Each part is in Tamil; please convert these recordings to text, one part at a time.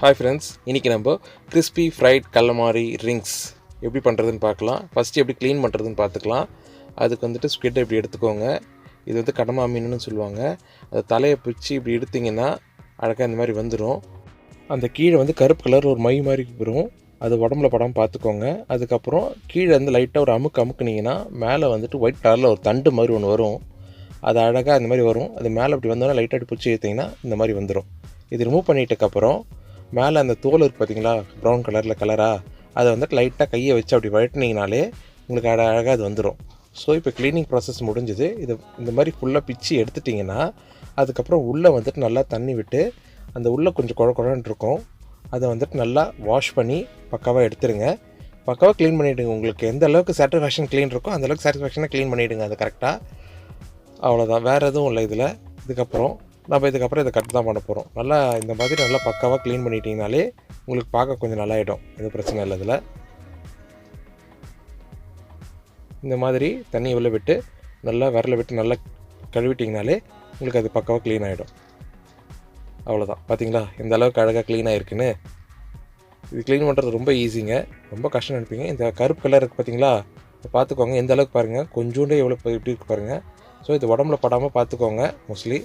Hi friends, இன்னைக்கு நம்ம crispy fried calamari rings எப்படி பண்ணுறதுன்னு பார்க்கலாம். ஃபஸ்ட்டு எப்படி க்ளீன் பண்ணுறதுன்னு பார்த்துக்கலாம். அதுக்கு வந்துட்டு ஸ்குவிட் இப்படி எடுத்துக்கோங்க. இது வந்து கடமா மீனுன்னு சொல்லுவாங்க. அது தலையை பிடிச்சி இப்படி எடுத்திங்கன்னா அழகாக இந்த மாதிரி வந்துடும். அந்த கீழே வந்து கருப்பு கலர் ஒரு மை மாதிரி வரும். அது உடம்புல படாமல் பார்த்துக்கோங்க. அதுக்கப்புறம் கீழே வந்து லைட்டாக ஒரு அமுக்குனிங்கன்னா மேலே வந்துட்டு ஒயிட் கலரில் ஒரு தண்டு மாதிரி ஒன்று வரும். அது அழகாக இந்த மாதிரி வரும். அது மேலே அப்படி வந்தோன்னா லைட்டாக பிடிச்சி எடுத்திங்கன்னா இந்த மாதிரி வந்துடும். இது ரிமூவ் பண்ணிட்டதுக்கப்புறம் மேலே அந்த தோல் இருக்குது பார்த்தீங்களா, ப்ரௌன் கலராக அதை வந்துட்டு லைட்டாக கையை வச்சு அப்படி வழட்டினீங்கனாலே உங்களுக்கு அழகாக அது வந்துடும். ஸோ இப்போ க்ளீனிங் ப்ராசஸ் முடிஞ்சுது. இது இந்த மாதிரி ஃபுல்லாக பிச்சு எடுத்துட்டிங்கன்னா அதுக்கப்புறம் உள்ளே வந்துட்டு நல்லா தண்ணி விட்டு அந்த உள்ளே கொஞ்சம் குழன்னு இருக்கும். அதை வந்துட்டு நல்லா வாஷ் பண்ணி பக்காவாக எடுத்துருங்க. பக்காவாக க்ளீன் பண்ணிவிடுங்க. உங்களுக்கு எந்த அளவுக்கு சாட்டிஸ்ஃபேக்ஷன் க்ளீன் இருக்கோ அந்தளவுக்கு சாட்டிஸ்ஃபேக்ஷனாக க்ளீன் பண்ணிவிடுங்க. அது கரெக்டாக அவ்வளோதான், வேறு எதுவும் இல்லை இதில். இதுக்கப்புறம் இதை கட் தான் பண்ண போகிறோம். நல்லா இந்த மாதிரி நல்லா பக்காவாக க்ளீன் பண்ணிட்டீங்கனாலே உங்களுக்கு பார்க்க கொஞ்சம் நல்லாயிடும். எதுவும் பிரச்சனை இல்லை. இதில் இந்த மாதிரி தண்ணி உள்ள விட்டு நல்லா விரல விட்டு நல்லா கழுவிட்டிங்கனாலே உங்களுக்கு அது பக்காவாக க்ளீன் ஆகிடும். அவ்வளோதான், பார்த்தீங்களா எந்த அளவுக்கு அழகாக க்ளீன் ஆகிருக்குன்னு. இது க்ளீன் பண்ணுறது ரொம்ப ஈஸிங்க, ரொம்ப கஷ்டம் நினைப்பீங்க. இந்த கருப்பு கலர் இருக்குது பார்த்தீங்களா, பார்த்துக்கோங்க எந்த அளவுக்கு பாருங்கள், கொஞ்சோண்டே எவ்வளோ எப்படி இருக்குது பாருங்கள். ஸோ இது உடம்புல படாமல் பார்த்துக்கோங்க மோஸ்ட்லி.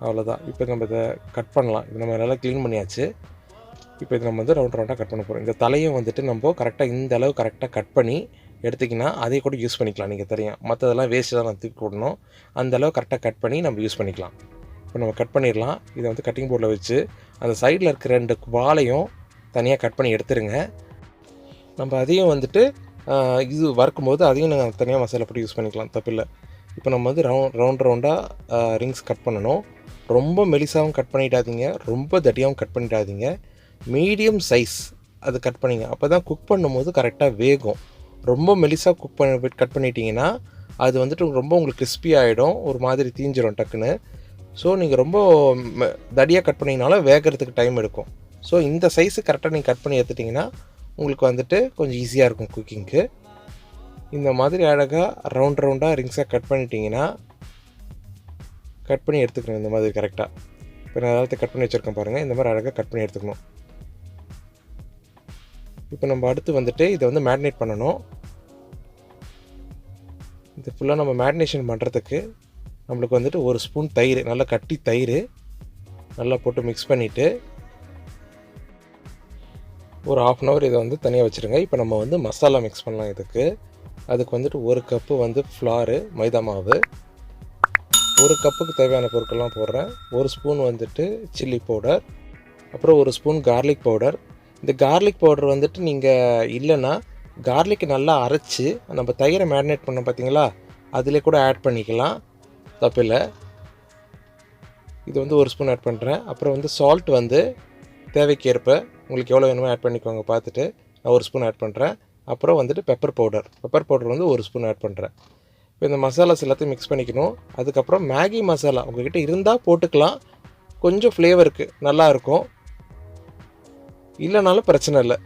அவ்வளோதான், இப்போ நம்ம இதை கட் பண்ணலாம். இது நம்ம நல்லா க்ளீன் பண்ணியாச்சு. இப்போ இது நம்ம வந்து ரவுண்டாக கட் பண்ண போகிறோம். இந்த தலையும் வந்துட்டு நம்ம கரெக்டாக இந்த அளவு கரெக்டாக கட் பண்ணி எடுத்திங்கன்னா அதை கூட யூஸ் பண்ணிக்கலாம். நீங்கள் தெரியும், மற்றதெல்லாம் வேஸ்ட்டு தான் நான் தூக்கி போடணும். அந்த அளவு கரெக்டாக கட் பண்ணி நம்ம யூஸ் பண்ணிக்கலாம். இப்போ நம்ம கட் பண்ணிடலாம். இதை வந்து கட்டிங் போர்டில் வச்சு அந்த சைடில் இருக்கிற 2 வாலையும் தனியாக கட் பண்ணி எடுத்துருங்க. நம்ம அதையும் வந்துட்டு இது வறுக்கும்போது அதையும் நாங்கள் தனியாக மசாலா போட்டு யூஸ் பண்ணிக்கலாம், தப்பில்லை. இப்போ நம்ம வந்து ரவுண்டாக ரிங்ஸ் கட் பண்ணணும். ரொம்ப மெலிசாகவும் கட் பண்ணிடாதீங்க, ரொம்ப தட்டியாகவும் கட் பண்ணிடாதீங்க. மீடியம் சைஸ் அது கட் பண்ணிங்க. அப்போ தான் குக் பண்ணும்போது கரெக்டாக வேகும். ரொம்ப மெலிசாக கட் பண்ணிட்டீங்கன்னா அது வந்துட்டு ரொம்ப உங்களுக்கு கிறிஸ்பி ஆகிடும், ஒரு மாதிரி தீஞ்சிரும் டக்குன்னு. ஸோ நீங்கள் ரொம்ப தடியாக கட் பண்ணிங்கனாலும் வேகிறதுக்கு டைம் எடுக்கும். ஸோ இந்த சைஸு கரெக்டாக நீங்கள் கட் பண்ணி எடுத்துட்டிங்கன்னா உங்களுக்கு வந்துட்டு கொஞ்சம் ஈஸியாக இருக்கும் குக்கிங்க்கு. இந்த மாதிரி அழகாக ரவுண்டாக ரிங்ஸாக கட் பண்ணிட்டீங்கன்னா கட் பண்ணி எடுத்துக்கணும். இந்த மாதிரி கரெக்டாக இப்போ நான் அதாவது கட் பண்ணி வச்சுருக்கேன் பாருங்கள், இந்த மாதிரி அழகாக கட் பண்ணி எடுத்துக்கணும். இப்போ நம்ம அடுத்து வந்துட்டு இதை வந்து மேரினேட் பண்ணணும். இது ஃபுல்லாக நம்ம மேரினேஷன் பண்ணுறதுக்கு நம்மளுக்கு வந்துட்டு 1 ஸ்பூன் தயிர், நல்லா கட்டி தயிர் நல்லா போட்டு மிக்ஸ் பண்ணிவிட்டு ஒரு 1/2 hour இதை வந்து தனியாக வச்சுருங்க. இப்போ நம்ம வந்து மசாலா மிக்ஸ் பண்ணலாம். அதுக்கு வந்துட்டு 1 கப்பு வந்து ஃப்ளாரு, மைதா மாவு, 1 கப்புக்கு தேவையான பொருட்கள்லாம் போடுறேன். 1 ஸ்பூன் வந்துட்டு சில்லி பவுடர், அப்புறம் 1 ஸ்பூன் கார்லிக் பவுடர். இந்த கார்லிக் பவுடர் வந்துட்டு நீங்கள் இல்லைன்னா கார்லிக் நல்லா அரைச்சி நம்ம தயிரை மேரினேட் பண்ணோம் பார்த்தீங்களா, அதிலே கூட ஆட் பண்ணிக்கலாம், தப்பில்லை. இது வந்து 1 ஸ்பூன் ஆட் பண்ணுறேன். அப்புறம் வந்து சால்ட் வந்து தேவைக்கேற்ப உங்களுக்கு எவ்வளோ வேணுமோ ஆட் பண்ணிக்கோங்க பார்த்துட்டு. நான் 1 ஸ்பூன் ஆட் பண்ணுறேன். அப்புறம் வந்துட்டு பெப்பர் பவுடர் வந்து 1 ஸ்பூன் ஆட் பண்ணுறேன். இப்போ இந்த மசாலாஸ் எல்லாத்தையும் மிக்ஸ் பண்ணிக்கணும். அதுக்கப்புறம் மேகி மசாலா உங்கள்கிட்ட இருந்தால் போட்டுக்கலாம், கொஞ்சம் ஃப்ளேவருக்கு நல்லாயிருக்கும், இல்லைனாலும் பிரச்சனை இல்லை.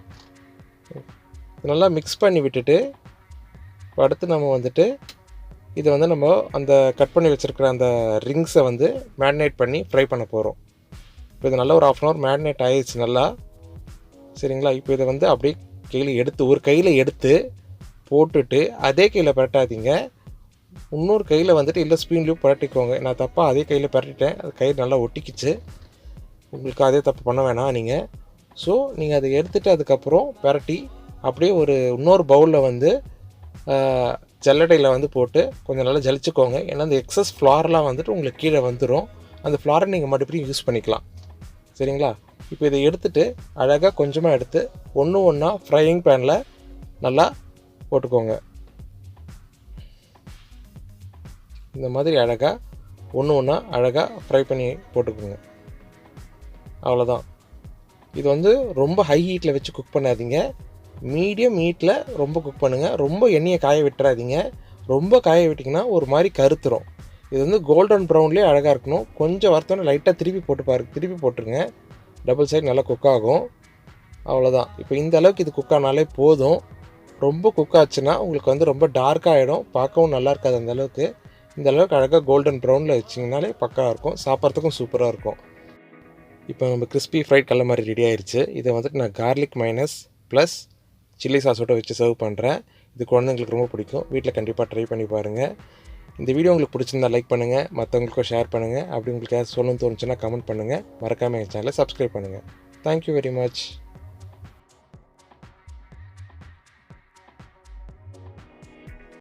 நல்லா மிக்ஸ் பண்ணி விட்டுட்டு அடுத்து நம்ம வந்துட்டு இதை வந்து நம்ம அந்த கட் பண்ணி வச்சுருக்கிற அந்த ரிங்ஸை வந்து மேரினேட் பண்ணி ஃப்ரை பண்ண போகிறோம். இப்போ இது நல்லா ஒரு 1/2 hour மேரினேட் ஆகிடுச்சு நல்லா, சரிங்களா. இப்போ இதை வந்து அப்படியே ஒரு கையில் எடுத்து போட்டுட்டு அதே கையில் பரட்டாதீங்க, இன்னொரு கையில் வந்துட்டு இல்லை ஸ்பூன்லேயும் பரட்டிக்கோங்க. நான் தப்பாக அதே கையில் பரட்டிட்டேன், அது கை நல்லா ஒட்டிக்கிச்சு. உங்களுக்கு அதே தப்பு பண்ண வேணாம் நீங்கள். ஸோ நீங்கள் அதை எடுத்துகிட்டு அதுக்கப்புறம் பரட்டி அப்படியே இன்னொரு பவுலில் வந்து ஜல்லடையில் வந்து போட்டு கொஞ்சம் நல்லா ஜலிச்சுக்கோங்க. ஏன்னா அந்த எக்ஸஸ் ஃப்ளார்லாம் வந்துட்டு உங்களுக்கு கீழே வந்துடும். அந்த ஃப்ளாரை நீங்கள் மறுபடியும் யூஸ் பண்ணிக்கலாம், சரிங்களா. இப்போ இதை எடுத்துகிட்டு அழகாக கொஞ்சமாக எடுத்து ஒன்றா ஃப்ரையிங் பேனில் நல்லா போட்டுக்கோங்க. இந்த மாதிரி அழகாக ஒன்றா அழகாக ஃப்ரை பண்ணி போட்டுக்கோங்க. அவ்வளோதான். இது வந்து ரொம்ப ஹை ஹீட்டில் வச்சு குக் பண்ணாதீங்க, மீடியம் ஹீட்டில் ரொம்ப குக் பண்ணுங்கள். ரொம்ப எண்ணெயை காய விட்டுறாதீங்க, ரொம்ப காய விட்டிங்கன்னா ஒரு மாதிரி கருத்துரும். இது வந்து கோல்டன் ப்ரௌன்லேயே அழகாக இருக்கணும். கொஞ்சம் வறுத்தோன்னே லைட்டாக திருப்பி போட்டுருங்க, டபுள் சைடு நல்லா குக் ஆகும். அவ்வளோதான். இப்போ இந்த அளவுக்கு இது குக் ஆனாலே போதும். ரொம்ப குக் ஆச்சுன்னா உங்களுக்கு வந்து ரொம்ப டார்க்காக ஆகிடும், பார்க்கவும் நல்லா இருக்காது அந்த அளவுக்கு. இந்த அளவுக்கு அழகாக கோல்டன் ப்ரௌனில் வச்சிங்கனாலே பக்காவாக இருக்கும், சாப்பிட்றதுக்கும் சூப்பராக இருக்கும். இப்போ நம்ம கிறிஸ்பி ஃப்ரைட் கல்லமாரி ரெடி ஆயிடுச்சு. இதை வந்துட்டு நான் கார்லிக் மைனஸ் ப்ளஸ் சில்லி சாஸோட வச்சு சர்வ் பண்ணுறேன். இது குழந்தைங்களுக்கு ரொம்ப பிடிக்கும். வீட்டில் கண்டிப்பாக ட்ரை பண்ணி பாருங்கள். இந்த வீடியோ உங்களுக்கு பிடிச்சிருந்தா லைக் பண்ணுங்கள், மற்றவங்களுக்கும் ஷேர் பண்ணுங்கள். அப்படி உங்களுக்கு ஏதாவது சொல்லணும்னு தோணுச்சுன்னா கமெண்ட் பண்ணுங்கள். மறக்காமல் எங்கள் சேனலை சப்ஸ்கிரைப் பண்ணுங்கள். Thank you very much.